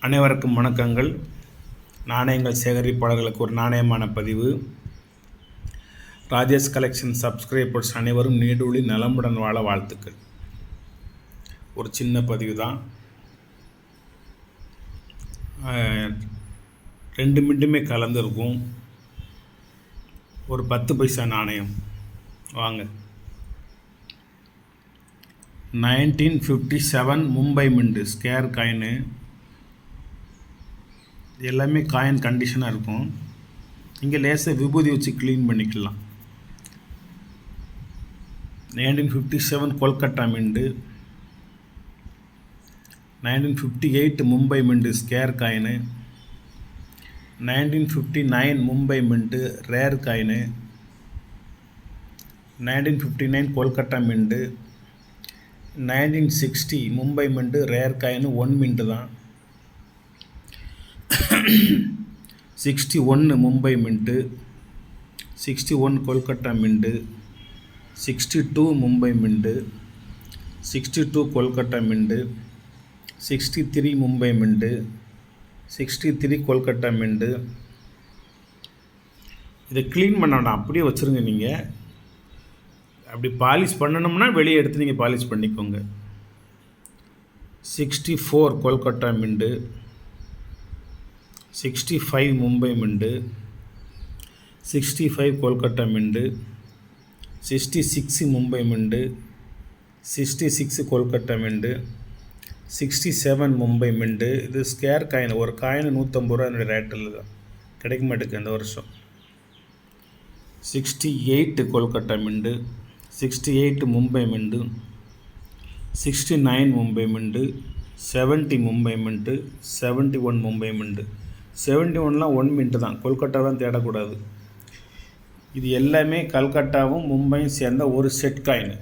அனைவருக்கும் வணக்கங்கள். நாணயங்கள் சேகரிப்பாளர்களுக்கு ஒரு நாணயமான பதிவு. ராஜேஷ் கலெக்ஷன் சப்ஸ்கிரைபர்ஸ் அனைவரும் நீடூழி நலமுடன் வாழ வாழ்த்துக்கள். ஒரு சின்ன பதிவு தான். 2 மிண்டுமே கலந்துருக்கும். ஒரு 10 பைசா நாணயம் வாங்க. 1957 மும்பை மிண்டு ஸ்கேர் காயினு. எல்லாமே காயின் கண்டிஷனாக இருக்கும். இங்கே லேசாக விபூதி வச்சு க்ளீன் பண்ணிக்கலாம். 1957 Kolkata mint. 1958 Mumbai mint scarce coin. 1959 Mumbai mint rare coin. 1959 Kolkata mint. 1960 Mumbai mint rare coin 1 mint தான். 61 மும்பை மிண்டு. 61 கொல்கட்டா மிண்டு. 62 மும்பை மிண்டு. 62 கொல்கட்டா மிண்டு. 63 மும்பை மிண்டு. 63 கொல்கட்டா மிண்டு. இதை க்ளீன் பண்ண வேண்டாம், அப்படியே வச்சுருங்க. நீங்கள் அப்படி பாலிஷ் பண்ணணும்னா வெளியே எடுத்து நீங்கள் பாலிஷ் பண்ணிக்கோங்க. 64 கொல்கட்டா மிண்டு. 65 மும்பை மிண்டு. 65 கொல்கட்டா மிண்டு. 66 மும்பை மிண்டு. 66 கொல்கட்டா மிண்டு. 67 மும்பை மிண்டு. இது ஸ்கேர் காயின். ஒரு காயின் 150 ரூபா என்னுடைய ரேட்டில் தான் கிடைக்க மாட்டேங்குது இந்த வருஷம். 68 கொல்கட்டா மிண்டு. 68 மும்பை மிண்டு. 69 மும்பை மிண்டு. 70 மும்பை மிண்டு. 71 மும்பை மிண்டு. 71லாம் 1 மின்ட்டு தான். கொல்கட்டா தான் தேடக்கூடாது. இது எல்லாமே கல்கட்டாவும் மும்பையும் சேர்ந்த ஒரு செட் காயின்.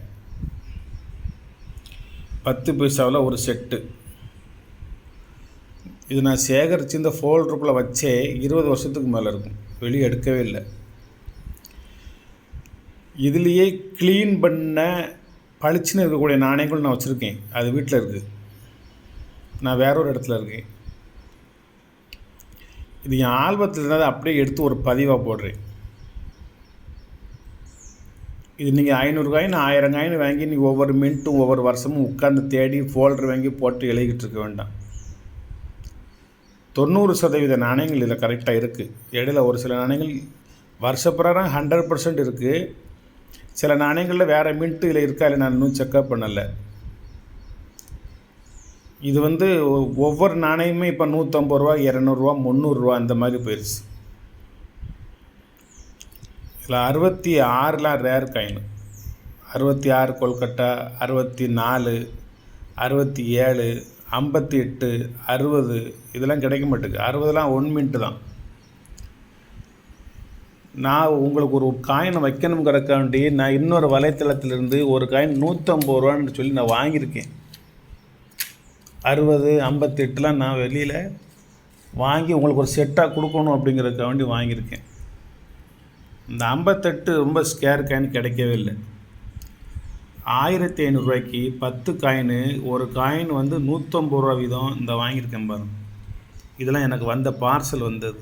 10 பைசாவில் ஒரு செட்டு. இது நான் சேகரித்து இந்த ஃபோல்டருக்குள்ளே வச்சே 20 வருஷத்துக்கு மேலே இருக்கும். வெளியே எடுக்கவே இல்லை. இதுலேயே க்ளீன் பண்ண பளிச்சுன்னு இருக்கக்கூடிய நாணயங்கள் நான் வச்சுருக்கேன். அது வீட்டில் இருக்குது. நான் வேற ஒரு இடத்துல இருக்கேன். இது என் ஆல்பத்தில் இருந்தால் அப்படியே எடுத்து ஒரு பதிவாக போடுறேன். இது நீங்கள் 500 காயின் 1000 காயின் வாங்கி நீங்கள் ஒவ்வொரு மினிட்டும் ஒவ்வொரு வருஷமும் உட்காந்து தேடி ஃபோல்டர் வாங்கி போட்டு எழுதிக்கிட்டு இருக்க வேண்டாம். 90% நாணயங்கள் இதில் கரெக்டாக இருக்குது. இடையில ஒரு சில நாணயங்கள் வருஷப்பிரகாரம் 100% இருக்குது. சில நாணயங்களில் வேறு மின்ட்டு இதில் இருக்கா இல்லை நான் இன்னும் செக்கப் பண்ணலை. இது ஒவ்வொரு நாணயமே இப்போ 150 ரூபா 200 ரூபா 300 ரூபா அந்த மாதிரி போயிடுச்சு. இதில் 66லாம் ரேர் காயின். 66 கொல்கட்டா, 64, 67, 58, 60 இதெல்லாம் கிடைக்க மாட்டேங்குது. 60லாம் 1 மின்ட்டு தான். நான் உங்களுக்கு ஒரு காயினை வைக்கணுங்கிறக்காண்டி நான் இன்னொரு வலைத்தளத்திலிருந்து ஒரு காயின் 150 ரூபான்னு சொல்லி நான் வாங்கியிருக்கேன். 60, 58லாம் நான் வெளியில் வாங்கி உங்களுக்கு ஒரு செட்டாக கொடுக்கணும் அப்படிங்கிறதுக்காக வேண்டி வாங்கியிருக்கேன். இந்த 58 ரொம்ப ஸ்கேர் காயின் கிடைக்கவே இல்லை. 1500 ரூபாய்க்கு 10 காயின். ஒரு காயின் 150 ரூபா வீதம் இந்த வாங்கியிருக்கேன் பாருங்க. இதெல்லாம் எனக்கு வந்த பார்சல் வந்தது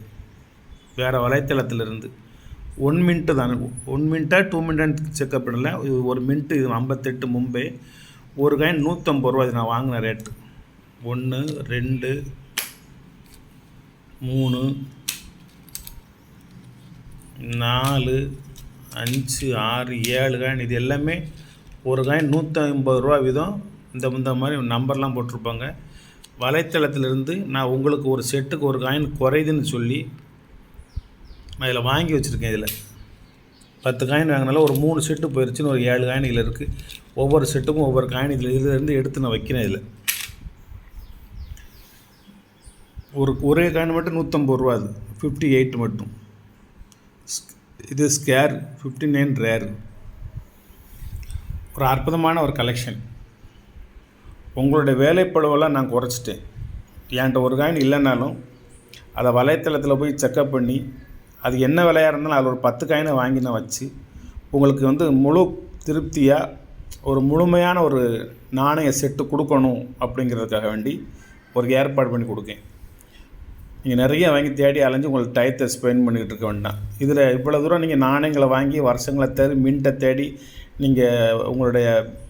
வேறு வலைத்தளத்திலிருந்து. 1 மின்ட்டு தான். 1 மின்ட்டா 2 மின்ட்டான்னு செக்கப் பண்ணல. இது 1 மின்ட்டு. இது 58 மும்பை. ஒரு காயின் 150 ரூபா. இது நான் வாங்கின ரேட்டு. 1, 2, 3, 4, 5, 6, 7 காயின். இது எல்லாமே ஒரு காயின் 150 ரூபா வீதம். இந்த மாதிரி நம்பர்லாம் போட்டிருப்பாங்க. வலைத்தளத்திலிருந்து நான் உங்களுக்கு ஒரு செட்டுக்கு ஒரு காயின் குறையுதுன்னு சொல்லி நான் இதில் வாங்கி வச்சுருக்கேன். இதில் 10 காயின் வாங்கினால ஒரு 3 செட்டு போயிடுச்சுன்னு ஒரு 7 காயின் இதில் இருக்குது. ஒவ்வொரு செட்டுக்கும் ஒவ்வொரு காயின் இதிலேருந்து எடுத்து நான் வைக்கிறேன். இதில் ஒரே காயின் மட்டும் 150 ரூபா. அது 58 மட்டும். இது ஸ்கேர் 59 ரேர். ஒரு அற்புதமான ஒரு கலெக்ஷன். உங்களுடைய வேலைப்பளுவெல்லாம் நான் குறைச்சிட்டேன். என்கிட்ட ஒரு காயின் இல்லைனாலும் அதை வலைத்தளத்தில் போய் செக்கப் பண்ணி அது என்ன விலையாக இருந்தாலும் அதில் ஒரு 10 காயினை வாங்கி நான் வச்சு உங்களுக்கு முழு திருப்தியாக ஒரு முழுமையான ஒரு நாணய செட்டு கொடுக்கணும் அப்படிங்கிறதுக்காக வேண்டி ஒரு ஏற்பாடு பண்ணி கொடுக்கேன். நீங்கள் நிறைய வாங்கி தேடி அலைஞ்சு உங்களுக்கு டயத்தை ஸ்பெண்ட் பண்ணிகிட்டு இருக்க வேண்டாம். இதில் இவ்வளோ தூரம் நீங்கள் நாணயங்களை வாங்கி வருஷங்களை தேடி மின்ட்டை தேடி நீங்கள் உங்களுடைய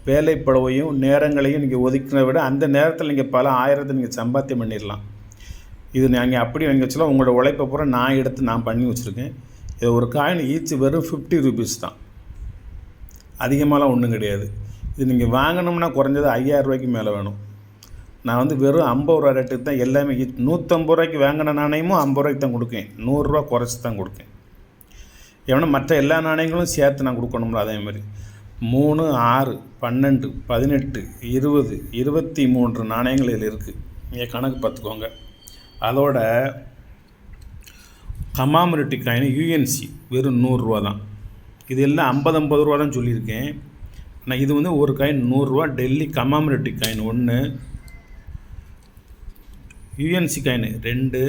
வேலைப்பளவையும் நேரங்களையும் நீங்கள் ஒதுக்கிறத விட அந்த நேரத்தில் நீங்கள் பல ஆயிரத்தை நீங்கள் சம்பாத்தியம் பண்ணிடலாம். இது நீங்கள் அப்படி வாங்கி வச்சலாம். உங்களோட உழைப்பை பூரா நான் எடுத்து நான் பண்ணி வச்சுருக்கேன். இது ஒரு காயின் ஈச் வெறும் 50 ரூபீஸ் தான், அதிகமாகலாம் ஒன்றும் கிடையாது. இது நீங்கள் வாங்கணும்னா குறைஞ்சது 5000 ரூபாய்க்கு மேலே வேணும். நான் வந்து வெறும் 50 ரூபா ரேட்டுக்கு தான் எல்லாமே 150 ரூபாய்க்கு வாங்கின நாணயமும் 50 ரூபாய்க்கு தான் கொடுக்கேன். 100 ரூபா குறைச்சி தான் கொடுக்கேன். ஏன்னா மற்ற எல்லா நாணயங்களும் சேர்த்து நான் கொடுக்கணும்ல. அதே மாதிரி 3, 6, 12, 18, 20, 23 நாணயங்கள் இதில் இருக்குது. நீங்கள் கணக்கு பார்த்துக்கோங்க. அதோட கமாமரேட்டிவ் காயின் யூஎன்சி வெறும் 100 ரூபா தான். இது எல்லாம் 50 ரூபா தான் சொல்லியிருக்கேன். நான் இது வந்து ஒரு காயின் 100 ரூபா. டெல்லி கமாமரேட்டிவ் காயின் 1, யூஎன்சி காயின் 2,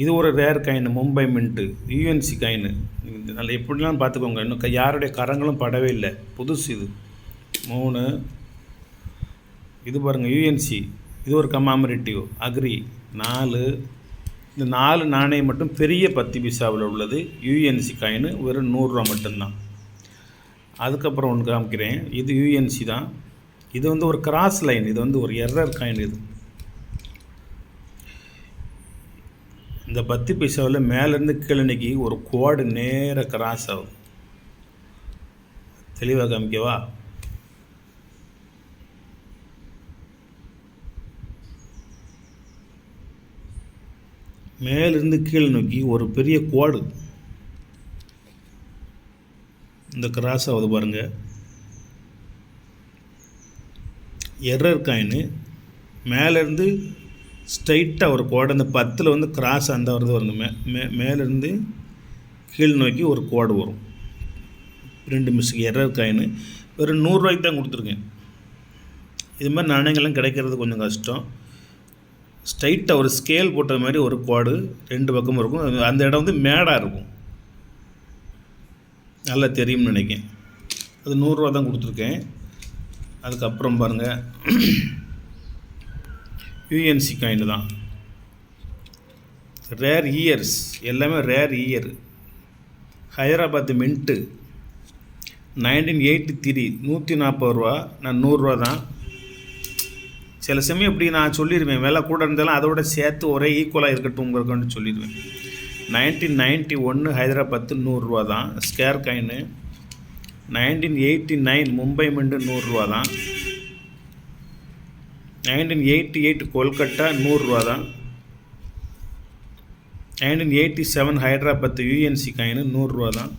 இது ஒரு rare coin Mumbai mint UNC coin. நல்லா எப்படிலாம் பார்த்துக்கோங்க. இன்னும் யாருடைய கரங்களும் படவே இல்லை, புதுசு இது. 3, இது பாருங்கள் யூஎன்சி, இது ஒரு கமாமரேட்டிவ் அக்ரி. 4, இந்த 4 நாணயம் மட்டும் பெரிய 10 பைசாவில் உள்ளது யூஎன்சி காயின் வெறும் 100 ரூபா மட்டும்தான். அதுக்கப்புறம் ஒன்று காமிக்கிறேன். இது யூஎன்சி தான். இது வந்து ஒரு கிராஸ் லைன், இது வந்து ஒரு எரர் காயின். இது இந்த 10 பைசாவில் மேலேருந்து கீழே ஒரு கோடு நேராக கிராஸ் ஆகும். தெளிவாக காமிக்கவா? மேலிருந்து கீழே நோக்கி ஒரு பெரிய கோடு இந்த கிராஸ் ஆகுது பாருங்கள். எரர் காயின் மேலேருந்து ஸ்ட்ரைட்டாக ஒரு கோடு, அந்த 10 வந்து கிராஸ் அந்த வருது வருங்க. மேலேருந்து கீழ் நோக்கி ஒரு கோடு வரும். 2 மிஸ்ஸுக்கு எரர் காயின் வெறும் 100 ரூபாய்க்கு தான் கொடுத்துருக்கேன். இது மாதிரி நாணயங்கள்லாம் கிடைக்கிறது கொஞ்சம் கஷ்டம். ஸ்ட்ரைட்டாக ஒரு ஸ்கேல் போட்ட மாதிரி ஒரு கோடு 2 பக்கமும் இருக்கும். அந்த இடம் வந்து மேடாக இருக்கும், நல்லா தெரியும்னு நினைக்கிறேன். அது 100 ரூபா தான் கொடுத்துருக்கேன். அதுக்கப்புறம் பாருங்கள் யூஎன்சி காயின் தான். ரேர் இயர்ஸ் எல்லாமே ரேர் இயர். ஹைதராபாத் மின்ட்டு 1983 140 ரூபா. நான் 100 ரூபா தான். சில சமயம் இப்படி நான் சொல்லிடுவேன், விலை கூட இருந்தாலும் அதோட சேர்த்து ஒரே ஈக்குவலாக இருக்கட்டும்ங்கிறதுன்னு சொல்லிடுவேன். 1991 ஹைதராபாத் 100 ரூபா தான் ஸ்கேர் காயின். 1989 மும்பை மின்ட்டு 100 ரூபா தான். 1988 கொல்கட்டா 100 ரூபா தான். 1987 ஹைதராபாத் யூஎன்சி காயின் 100 ரூபா தான்.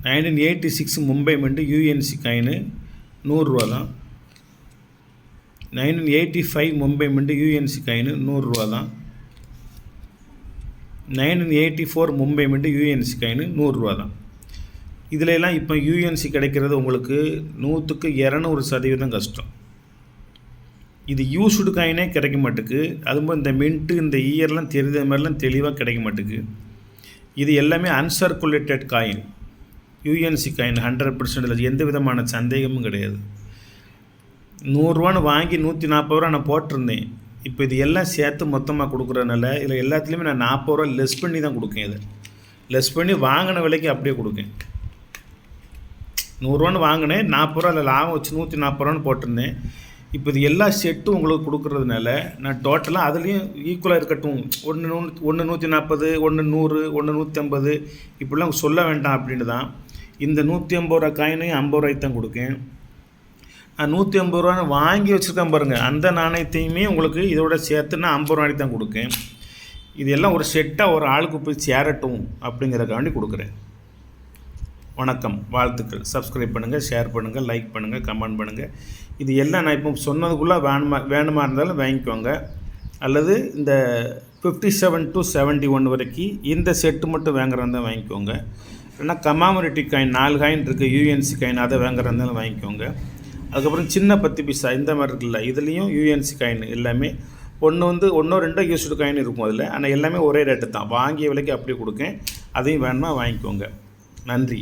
1986 மும்பை மின்ட்டு யூஎன்சி காயின் 100 ரூபா தான். 1985 மும்பை மின்ட்டு யூஎன்சி காயின் 100 ரூபா தான். 1984 மும்பை மின்ட்டு யூஎன்சி காயின் 100 ரூபா தான். இதில் எல்லாம் இப்போ யூஎன்சி கிடைக்கிறது உங்களுக்கு 100க்கு 200% கஷ்டம். இது யூஸ்டு காயினே கிடைக்க மாட்டுக்கு. அதுபோல் இந்த மின்ட்டு இந்த இயர்லாம் தெரிஞ்ச மாதிரிலாம் தெளிவாக கிடைக்க மாட்டுக்கு. இது எல்லாமே அன்சர்க்குலேட்டட் காயின். யூஎன்சி காயின் 100% எந்த விதமான சந்தேகமும் கிடையாது. 100 ரூபான்னு வாங்கி 140 ரூபா நான் போட்டிருந்தேன். இப்போ இது எல்லாம் சேர்த்து மொத்தமாக கொடுக்குறதுனால இதில் எல்லாத்துலேயுமே நான் 40 ரூபா லெஸ் பண்ணி தான் கொடுக்கேன். இதை லெஸ் பண்ணி வாங்கின விலைக்கு அப்படியே கொடுக்கேன். 100 ரூபான்னு வாங்கினேன், 40 ரூபா அதில் லாபம் வச்சு 140 ரூபான்னு போட்டிருந்தேன். இப்போ இது எல்லா செட்டும் உங்களுக்கு கொடுக்குறதுனால நான் டோட்டலாக அதுலேயும் ஈக்குவலாக இருக்கட்டும், ஒன்று 140, ஒன்று 100, ஒன்று 150 இப்படிலாம் சொல்ல வேண்டாம் அப்படின்னு தான் இந்த 150 ரூபா காயினையும் 50 ரூபாய்க்கு தான் கொடுக்கேன். 150 ரூபான்னு வாங்கி வச்சுருக்கேன் பாருங்கள், அந்த நாணயத்தையுமே உங்களுக்கு இதோட சேர்த்து நான் 50 ரூபாய்க்கு தான் கொடுக்கேன். இது எல்லாம் ஒரு செட்டாக ஒரு ஆளுக்கு போய் சேரட்டும் அப்படிங்கிறக்காண்டி கொடுக்குறேன். வணக்கம், வாழ்த்துக்கள். சப்ஸ்கிரைப் பண்ணுங்கள், ஷேர் பண்ணுங்கள், லைக் பண்ணுங்கள், கமெண்ட் பண்ணுங்கள். இது எல்லாம் நான் இப்போ சொன்னதுக்குள்ளே வேணுமா இருந்தாலும் வாங்கிக்கோங்க. அல்லது இந்த 57 to 71 வரைக்கும் இந்த செட்டு மட்டும் வாங்குறதா வாங்கிக்கோங்க. இல்லைனா கமாமரேட்டிவ் காயின் 4 காயின் இருக்குது, யூஎன்சி காயின் அதை வாங்குறதாலும் வாங்கிக்கோங்க. அதுக்கப்புறம் சின்ன 10 பைசா இந்த மாதிரி இருக்குல்ல, இதுலேயும் யூஎன்சி காயின் எல்லாமே ஒன்று 2 யூஸ்டு காயின் இருக்கும் அதில். ஆனால் எல்லாமே ஒரே ரேட்டு தான், வாங்கிய விலைக்கு அப்படியே கொடுக்கேன். அதையும் வேணுமா வாங்கிக்கோங்க. நன்றி.